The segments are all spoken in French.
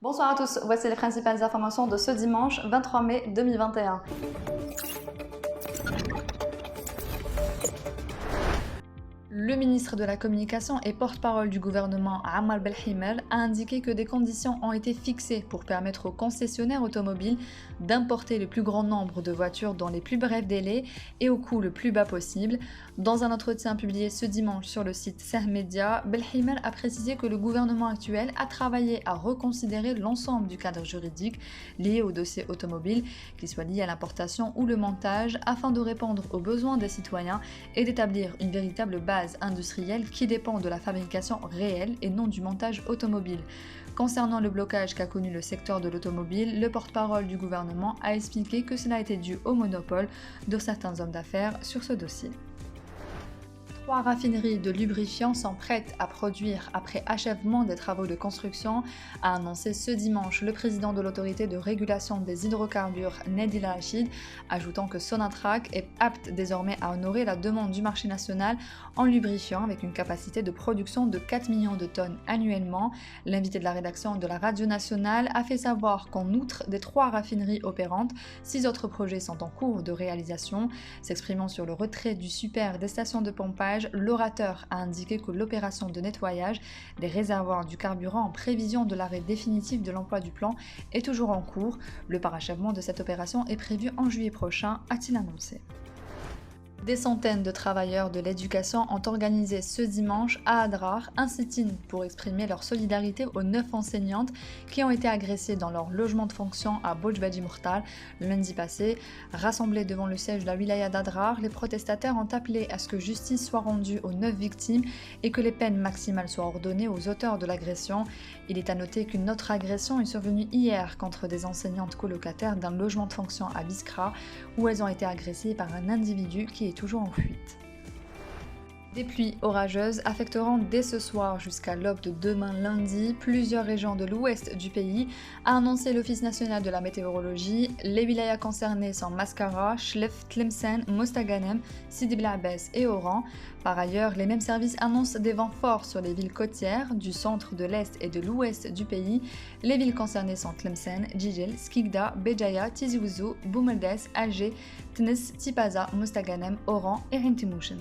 Bonsoir à tous, voici les principales informations de ce dimanche 23 mai 2021. Le ministre de la Communication et porte-parole du gouvernement Ammar Belhimel a indiqué que des conditions ont été fixées pour permettre aux concessionnaires automobiles d'importer le plus grand nombre de voitures dans les plus brefs délais et au coût le plus bas possible. Dans un entretien publié ce dimanche sur le site Sahmedia, Belhimel a précisé que le gouvernement actuel a travaillé à reconsidérer l'ensemble du cadre juridique lié au dossier automobile, qu'il soit lié à l'importation ou le montage, afin de répondre aux besoins des citoyens et d'établir une véritable base industrielle qui dépend de la fabrication réelle et non du montage automobile. Concernant le blocage qu'a connu le secteur de l'automobile, le porte-parole du gouvernement a expliqué que cela était dû au monopole de certains hommes d'affaires sur ce dossier. 3 raffineries de lubrifiants sont prêtes à produire après achèvement des travaux de construction, a annoncé ce dimanche le président de l'autorité de régulation des hydrocarbures Nedil Rachid, ajoutant que Sonatrach est apte désormais à honorer la demande du marché national en lubrifiant avec une capacité de production de 4 millions de tonnes annuellement. L'invité de la rédaction de la radio nationale a fait savoir qu'en outre des 3 raffineries opérantes, 6 autres projets sont en cours de réalisation. S'exprimant sur le retrait du super des stations de pompage, l'orateur a indiqué que l'opération de nettoyage des réservoirs du carburant en prévision de l'arrêt définitif de l'emploi du plan est toujours en cours. Le parachèvement de cette opération est prévu en juillet prochain, a-t-il annoncé. Des centaines de travailleurs de l'éducation ont organisé ce dimanche à Adrar un sit-in pour exprimer leur solidarité aux 9 enseignantes qui ont été agressées dans leur logement de fonction à Bojbadi Mourtal le lundi passé. Rassemblés devant le siège de la wilaya d'Adrar, les protestataires ont appelé à ce que justice soit rendue aux 9 victimes et que les peines maximales soient ordonnées aux auteurs de l'agression. Il est à noter qu'une autre agression est survenue hier contre des enseignantes colocataires d'un logement de fonction à Biskra où elles ont été agressées par un individu qui est toujours en fuite. Des pluies orageuses affecteront dès ce soir jusqu'à l'aube de demain lundi plusieurs régions de l'ouest du pays, a annoncé l'Office national de la météorologie. Les wilayas concernées sont Mascara, Chlef, Tlemcen, Mostaganem, Sidi Bel Abbès et Oran. Par ailleurs, les mêmes services annoncent des vents forts sur les villes côtières du centre, de l'est et de l'ouest du pays. Les villes concernées sont Tlemcen, Jijel, Skikda, Béjaïa, Tizi Ouzou, Boumeldes, Alger, Tnis, Tipaza, Mostaganem, Oran et Rintimouchend.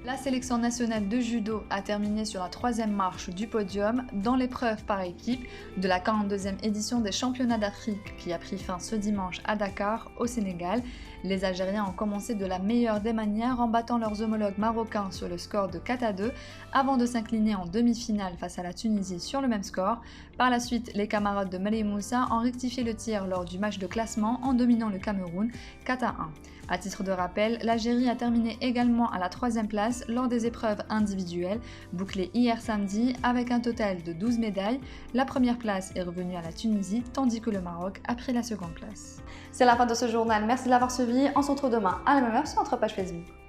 La sélection nationale de judo a terminé sur la 3e marche du podium dans l'épreuve par équipe de la 42e édition des championnats d'Afrique qui a pris fin ce dimanche à Dakar, au Sénégal. Les Algériens ont commencé de la meilleure des manières en battant leurs homologues marocains sur le score de 4-2 avant de s'incliner en demi-finale face à la Tunisie sur le même score. Par la suite, les camarades de Mali Moussa ont rectifié le tir lors du match de classement en dominant le Cameroun 4-1. À titre de rappel, l'Algérie a terminé également à la 3e place lors des épreuves individuelles, bouclées hier samedi avec un total de 12 médailles. La première place est revenue à la Tunisie, tandis que le Maroc a pris la 2e place. C'est la fin de ce journal, merci de l'avoir suivi. On se retrouve demain à la même heure sur notre page Facebook.